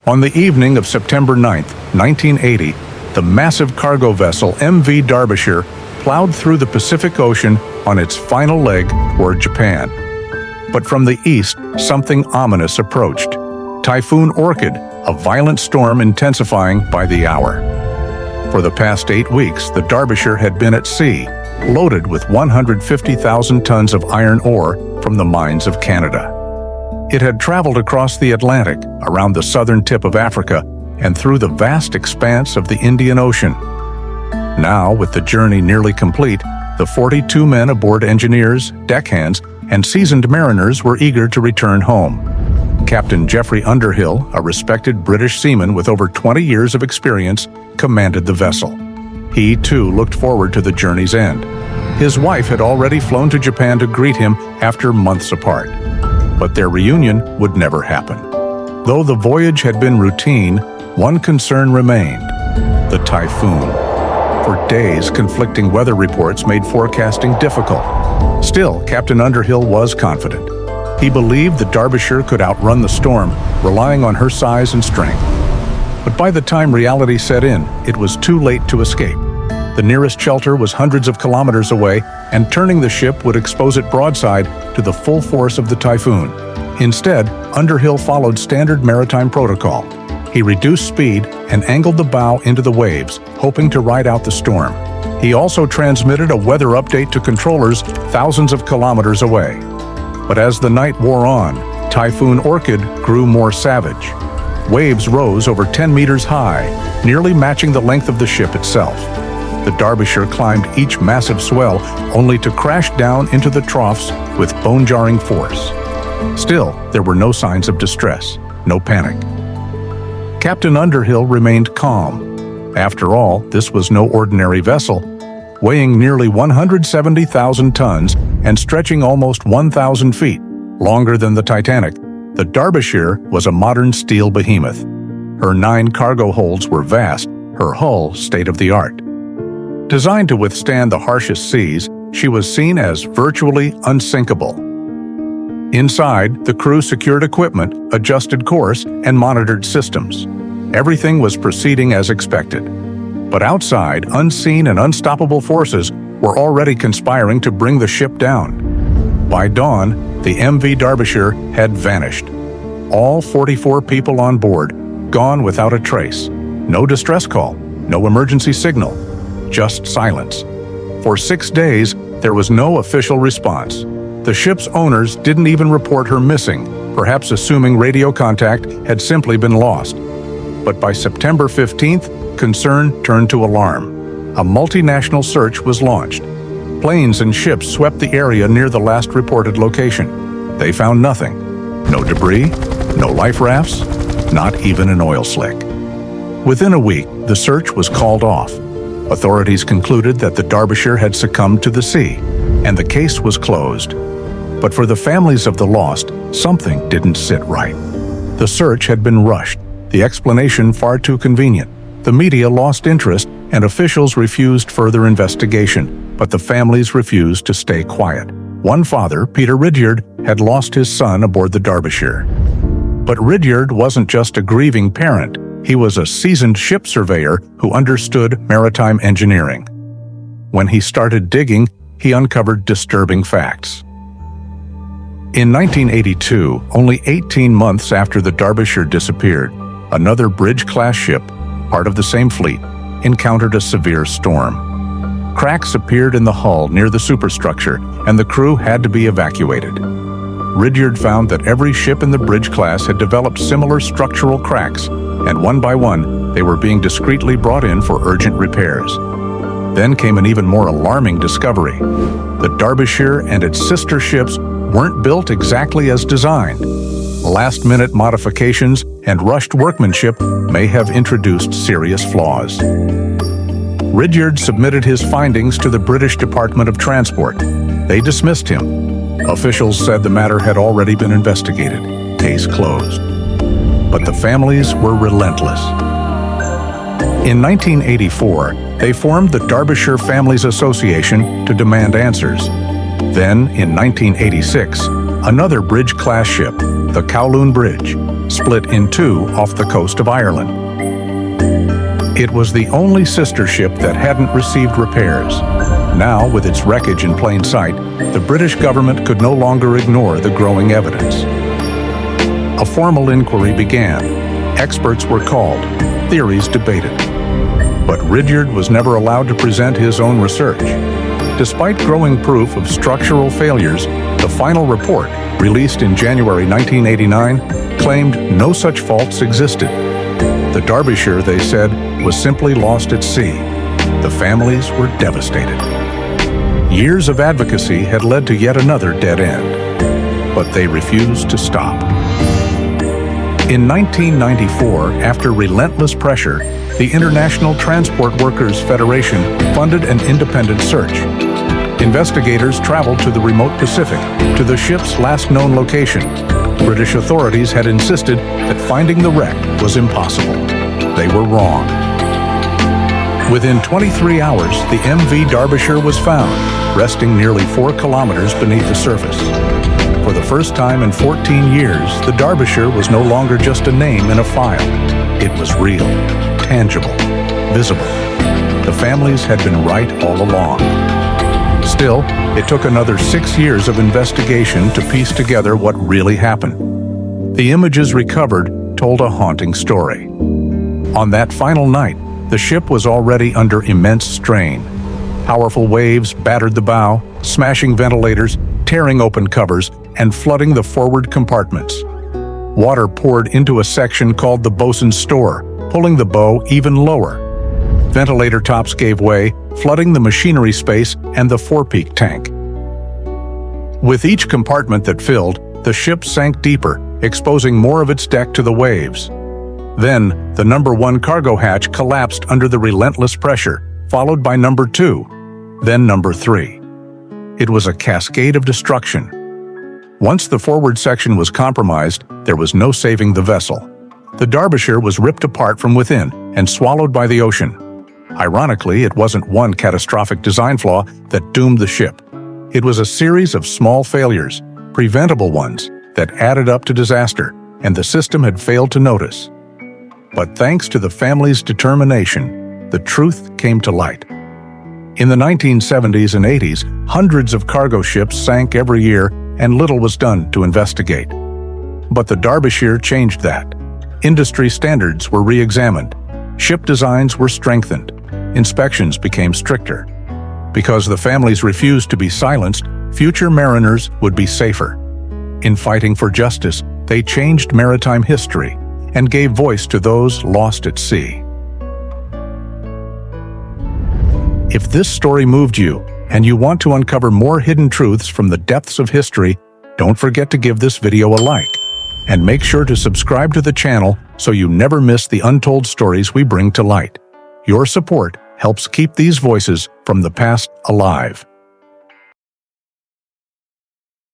On the evening of September 9, 1980, the massive cargo vessel MV Derbyshire plowed through the Pacific Ocean on its final leg toward Japan. But from the east, something ominous approached. Typhoon Orchid, a violent storm intensifying by the hour. For the past 8 weeks, the Derbyshire had been at sea, loaded with 150,000 tons of iron ore from the mines of Canada. It had traveled across the Atlantic, around the southern tip of Africa, and through the vast expanse of the Indian Ocean. Now, with the journey nearly complete, the 42 men aboard, engineers, deckhands, and seasoned mariners, were eager to return home. Captain Geoffrey Underhill, a respected British seaman with over 20 years of experience, commanded the vessel. He, too, looked forward to the journey's end. His wife had already flown to Japan to greet him after months apart. But their reunion would never happen. Though the voyage had been routine, one concern remained: the typhoon. For days, conflicting weather reports made forecasting difficult. Still, Captain Underhill was confident. He believed the Derbyshire could outrun the storm, relying on her size and strength. But by the time reality set in, it was too late to escape. The nearest shelter was hundreds of kilometers away, and turning the ship would expose it broadside to the full force of the typhoon. Instead, Underhill followed standard maritime protocol. He reduced speed and angled the bow into the waves, hoping to ride out the storm. He also transmitted a weather update to controllers thousands of kilometers away. But as the night wore on, Typhoon Orchid grew more savage. Waves rose over 10 meters high, nearly matching the length of the ship itself. The Derbyshire climbed each massive swell, only to crash down into the troughs with bone-jarring force. Still, there were no signs of distress, no panic. Captain Underhill remained calm. After all, this was no ordinary vessel. Weighing nearly 170,000 tons and stretching almost 1,000 feet, longer than the Titanic, the Derbyshire was a modern steel behemoth. Her 9 cargo holds were vast, her hull state-of-the-art. Designed to withstand the harshest seas, she was seen as virtually unsinkable. Inside, the crew secured equipment, adjusted course, and monitored systems. Everything was proceeding as expected. But outside, unseen and unstoppable forces were already conspiring to bring the ship down. By dawn, the MV Derbyshire had vanished. All 44 people on board, gone without a trace. No distress call, no emergency signal, just silence. For 6 days, there was no official response. The ship's owners didn't even report her missing, perhaps assuming radio contact had simply been lost. But by September 15th, concern turned to alarm. A multinational search was launched. Planes and ships swept the area near the last reported location. They found nothing. No debris, no life rafts, not even an oil slick. Within a week, the search was called off. Authorities concluded that the Derbyshire had succumbed to the sea, and the case was closed. But for the families of the lost, something didn't sit right. The search had been rushed, the explanation far too convenient. The media lost interest, and officials refused further investigation, but the families refused to stay quiet. One father, Peter Rudder, had lost his son aboard the Derbyshire. But Rudder wasn't just a grieving parent. He was a seasoned ship surveyor who understood maritime engineering. When he started digging, he uncovered disturbing facts. In 1982, only 18 months after the Derbyshire disappeared, another bridge-class ship, part of the same fleet, encountered a severe storm. Cracks appeared in the hull near the superstructure, and the crew had to be evacuated. Rudder found that every ship in the bridge class had developed similar structural cracks, and one by one, they were being discreetly brought in for urgent repairs. Then came an even more alarming discovery. The Derbyshire and its sister ships weren't built exactly as designed. Last-minute modifications and rushed workmanship may have introduced serious flaws. Rudder submitted his findings to the British Department of Transport. They dismissed him. Officials said the matter had already been investigated. Case closed. But the families were relentless. In 1984, they formed the Derbyshire Families Association to demand answers. Then, in 1986, another bridge-class ship, the Kowloon Bridge, split in two off the coast of Ireland. It was the only sister ship that hadn't received repairs. Now, with its wreckage in plain sight, the British government could no longer ignore the growing evidence. A formal inquiry began. Experts were called, theories debated. But Rudyard was never allowed to present his own research. Despite growing proof of structural failures, the final report, released in January 1989, claimed no such faults existed. The Derbyshire, they said, was simply lost at sea. The families were devastated. Years of advocacy had led to yet another dead end, but they refused to stop. In 1994, after relentless pressure, the International Transport Workers Federation funded an independent search. Investigators traveled to the remote Pacific, to the ship's last known location. British authorities had insisted that finding the wreck was impossible. They were wrong. Within 23 hours, the MV Derbyshire was found, resting nearly 4 kilometers beneath the surface. For the first time in 14 years, the Derbyshire was no longer just a name in a file. It was real, tangible, visible. The families had been right all along. Still, it took another 6 years of investigation to piece together what really happened. The images recovered told a haunting story. On that final night, the ship was already under immense strain. Powerful waves battered the bow, smashing ventilators, tearing open covers, and flooding the forward compartments. Water poured into a section called the bosun's store, pulling the bow even lower. Ventilator tops gave way, flooding the machinery space and the forepeak tank. With each compartment that filled, the ship sank deeper, exposing more of its deck to the waves. Then, the number 1 cargo hatch collapsed under the relentless pressure, followed by number 2, then number 3. It was a cascade of destruction. Once the forward section was compromised, there was no saving the vessel. The Derbyshire was ripped apart from within and swallowed by the ocean. Ironically, it wasn't one catastrophic design flaw that doomed the ship. It was a series of small failures, preventable ones, that added up to disaster, and the system had failed to notice. But thanks to the family's determination, the truth came to light. In the 1970s and 80s, hundreds of cargo ships sank every year, and little was done to investigate. But the Derbyshire changed that. Industry standards were re-examined. Ship designs were strengthened. Inspections became stricter. Because the families refused to be silenced, future mariners would be safer. In fighting for justice, they changed maritime history and gave voice to those lost at sea. If this story moved you, and you want to uncover more hidden truths from the depths of history, don't forget to give this video a like. And make sure to subscribe to the channel so you never miss the untold stories we bring to light. Your support helps keep these voices from the past alive.